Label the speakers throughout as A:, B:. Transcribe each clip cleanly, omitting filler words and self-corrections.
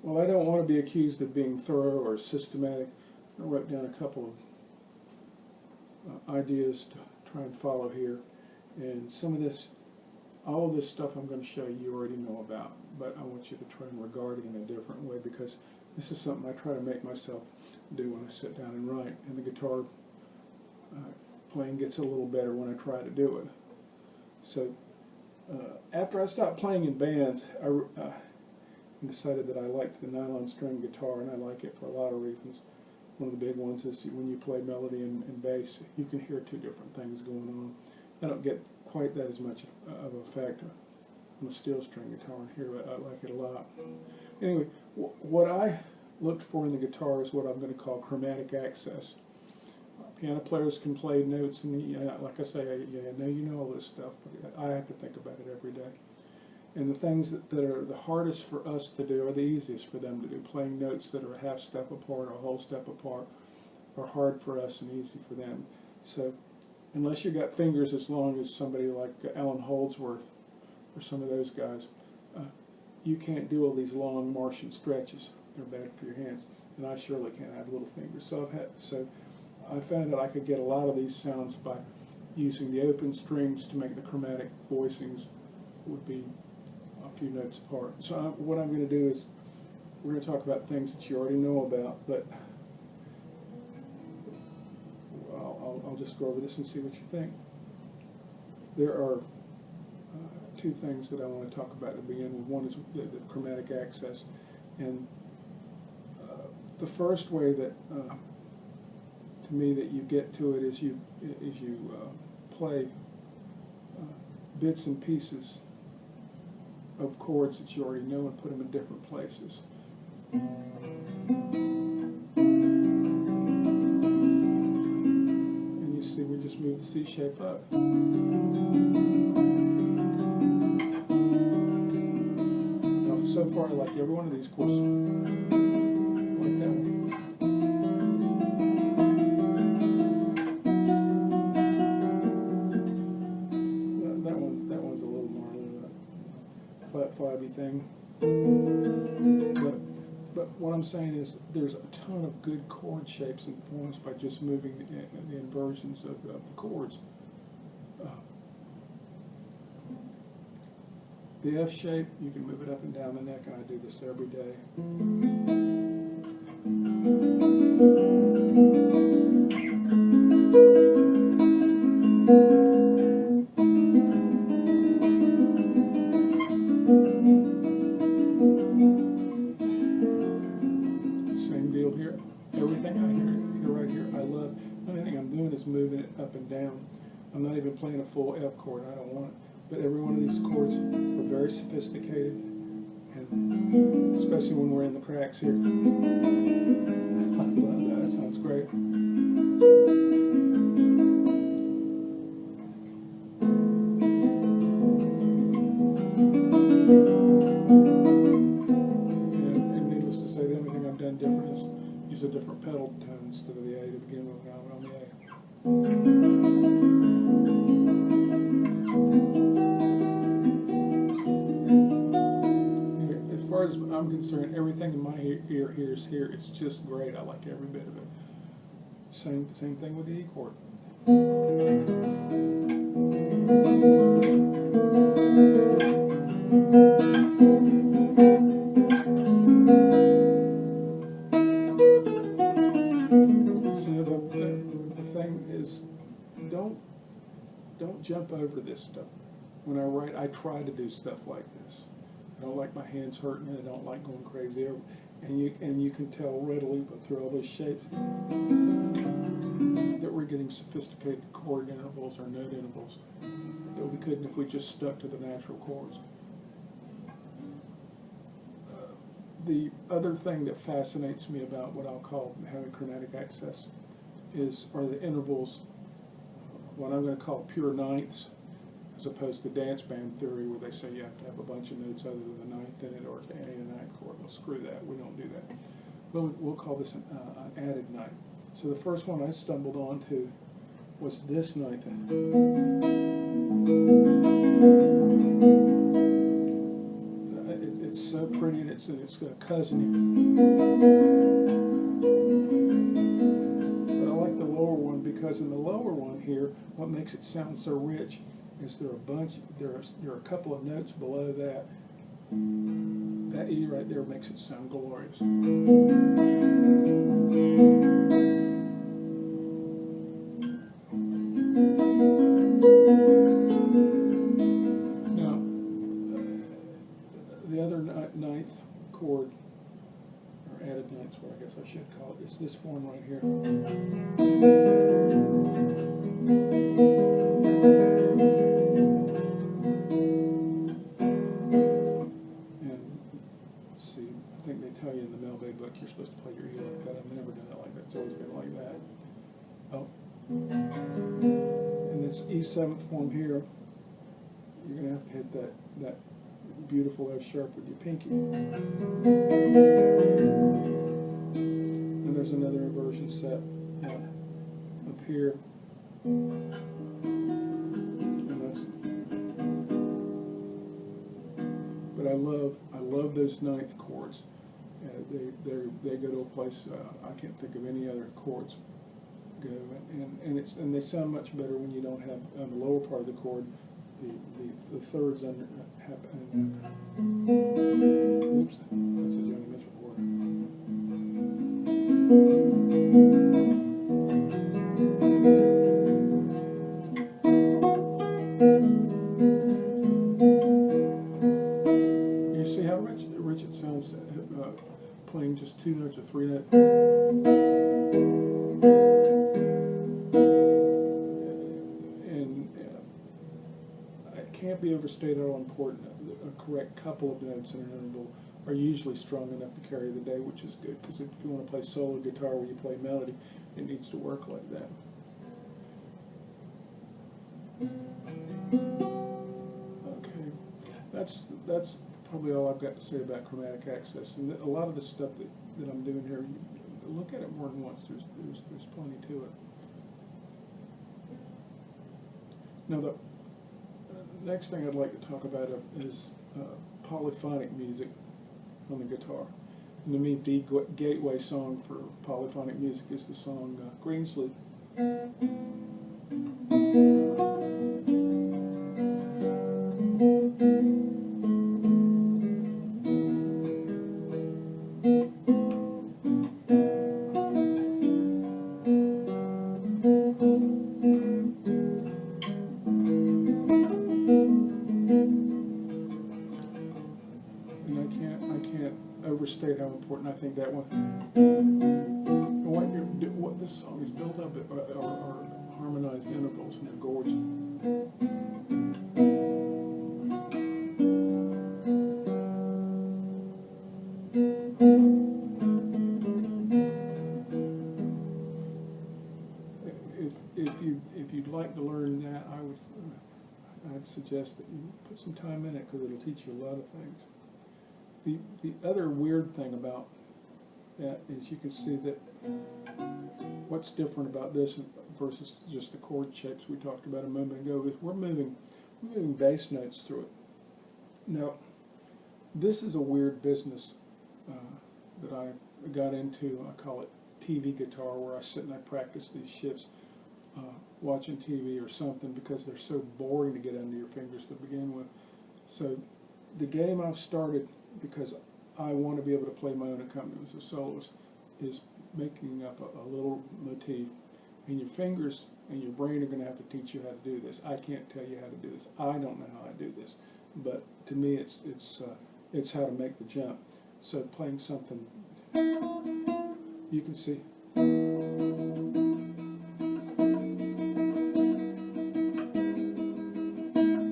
A: Well, I don't want to be accused of being thorough or systematic. I wrote down a couple of ideas to try and follow here. And some of this, all of this stuff I'm going to show you already know about, but I want you to try and regard it in a different way, because this is something I try to make myself do when I sit down and write. And the guitar playing gets a little better when I try to do it. So after I stopped playing in bands, I decided that I liked the nylon string guitar, and I like it for a lot of reasons. One of the big ones is when you play melody and bass, you can hear two different things going on. I don't get quite that as much of a effect on the steel string guitar in here, but I like it a lot. Anyway, what I looked for in the guitar is what I'm going to call chromatic access. Piano players can play notes, and like I say, I know you know all this stuff, but I have to think about it every day. And the things that are the hardest for us to do are the easiest for them to do. Playing notes that are a half step apart or a whole step apart are hard for us and easy for them. So unless you've got fingers as long as somebody like Allan Holdsworth or some of those guys, you can't do all these long Martian stretches. They're bad for your hands. And I surely can't. I have little fingers. So I found that I could get a lot of these sounds by using the open strings to make the chromatic voicings would be a few notes apart. So what I'm going to do is we're going to talk about things that you already know about, but I'll just go over this and see what you think. There are two things that I want to talk about to begin with. One is the chromatic access, and the first way that to me that you get to it is you play bits and pieces of chords that you already know and put them in different places. And you see, we just move the C shape up. Now, so far, I like every one of these chords. Like that one. That one's a little more flat five-y thing. But what I'm saying is there's a ton of good chord shapes and forms by just moving the inversions of the chords. The F shape, you can move it up and down the neck, and I do this every day. Same deal here. Everything I hear right here, I love. The only thing I'm doing is moving it up and down. I'm not even playing a full F chord. I don't want it. But every one of these chords are very sophisticated, and especially when we're in the cracks here. I love that. That sounds great. And needless to say, the only thing I've done different is use a different pedal tone instead of the A to begin with. Now we're on the A. As far as I'm concerned, everything in my ear hears here. It's just great. I like every bit of it. Same thing with the E chord. So the thing is, don't jump over this stuff. When I write, I try to do stuff like this. I don't like my hands hurting, and I don't like going crazy. And you can tell readily, but through all those shapes, that we're getting sophisticated chord intervals or note intervals that we couldn't if we just stuck to the natural chords. The other thing that fascinates me about what I'll call having chromatic access are the intervals, what I'm going to call pure ninths, as opposed to dance band theory where they say you have to have a bunch of notes other than the ninth in it or any ninth chord. Well, screw that. We don't do that. We'll call this an added ninth. So the first one I stumbled onto was this ninth. It's so pretty, and it's a cousin. But I like the lower one because in the lower one here, what makes it sound so rich is there are a couple of notes below that. That E right there makes it sound glorious. Now, the other ninth chord, or added ninth chord, I guess I should call it, is this form right here. I think they tell you in the Mel Bay book you're supposed to play your E like that. I've never done it like that. It's always been like that. Oh. In this E7th form here, you're going to have to hit that beautiful F sharp with your pinky. And there's another inversion set up here. But I love those ninth chords. They go to a place I can't think of any other chords go, and they sound much better when you don't have on the lower part of the chord the thirds under happen. Oops, that's a Joni Mitchell chord. You see how rich it sounds playing just two notes or three notes. And it can't be overstated how important a correct couple of notes in an interval are usually strong enough to carry the day, which is good, because if you want to play solo guitar where you play melody, it needs to work like that. Okay, that's probably all I've got to say about chromatic access. And a lot of the stuff that I'm doing here, look at it more than once. There's plenty to it. Now the next thing I'd like to talk about is polyphonic music on the guitar. And to me, the gateway song for polyphonic music is the song Greensleep. I can't overstate how important I think that one. What this song is built up are harmonized intervals, and they're gorgeous. If you'd like to learn that, I'd suggest that you put some time in it, because it'll teach you a lot of things. The other weird thing about that is you can see that what's different about this versus just the chord shapes we talked about a moment ago is we're moving bass notes through it. Now, this is a weird business that I got into. I call it TV guitar, where I sit and I practice these shifts watching TV or something, because they're so boring to get under your fingers to begin with. So the game I've started, because I want to be able to play my own accompaniment as a soloist, is making up a little motif, and your fingers and your brain are going to have to teach you how to do this. I can't tell you how to do this. I don't know how I do this, but to me it's how to make the jump. So playing something, you can see.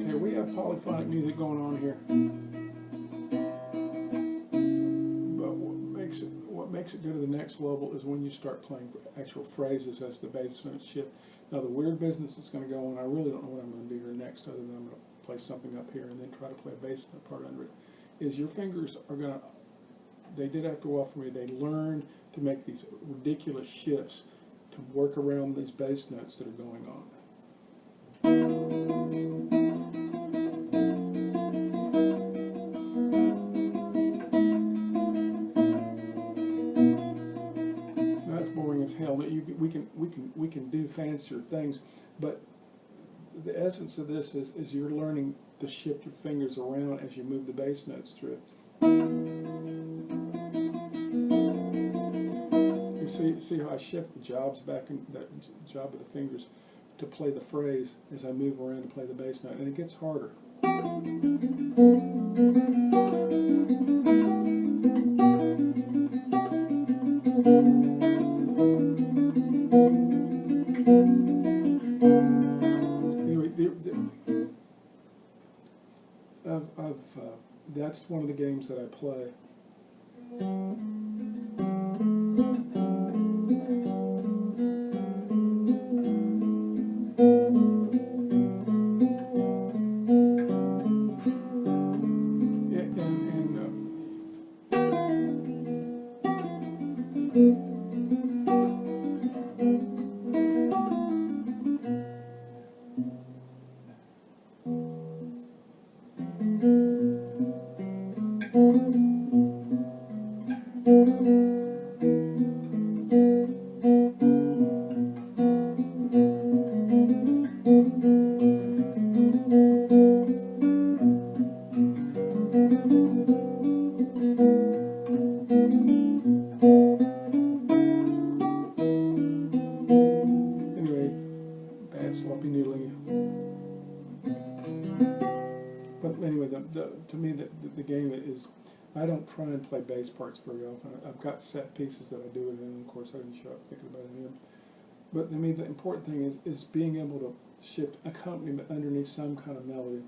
A: Okay, we have polyphonic music going on here. What makes it go to the next level is when you start playing actual phrases as the bass notes shift. Now the weird business that's going to go on, I really don't know what I'm going to do here next, other than I'm going to play something up here and then try to play a bass note part under it, is your fingers are going to, they did after a while for me, they learned to make these ridiculous shifts to work around these bass notes that are going on. we can do fancier things, but the essence of this is you're learning to shift your fingers around as you move the bass notes through it. You see how I shift the jobs back in that job of the fingers to play the phrase as I move around to play the bass note, and it gets harder. That's one of the games that I play. Anyway, bad sloppy noodling. But anyway, to me, the game is, I don't try and play bass parts very often. I've got set pieces that I do it in, and of course I didn't show up thinking about any of them. But to me, the important thing is being able to shift accompaniment underneath some kind of melody.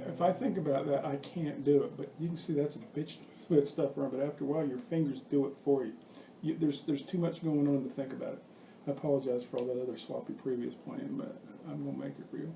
A: If I think about that, I can't do it, but you can see that's a bitch to move stuff around, but after a while your fingers do it for you. There's too much going on to think about it. I apologize for all that other sloppy previous playing, but I'm going to make it real.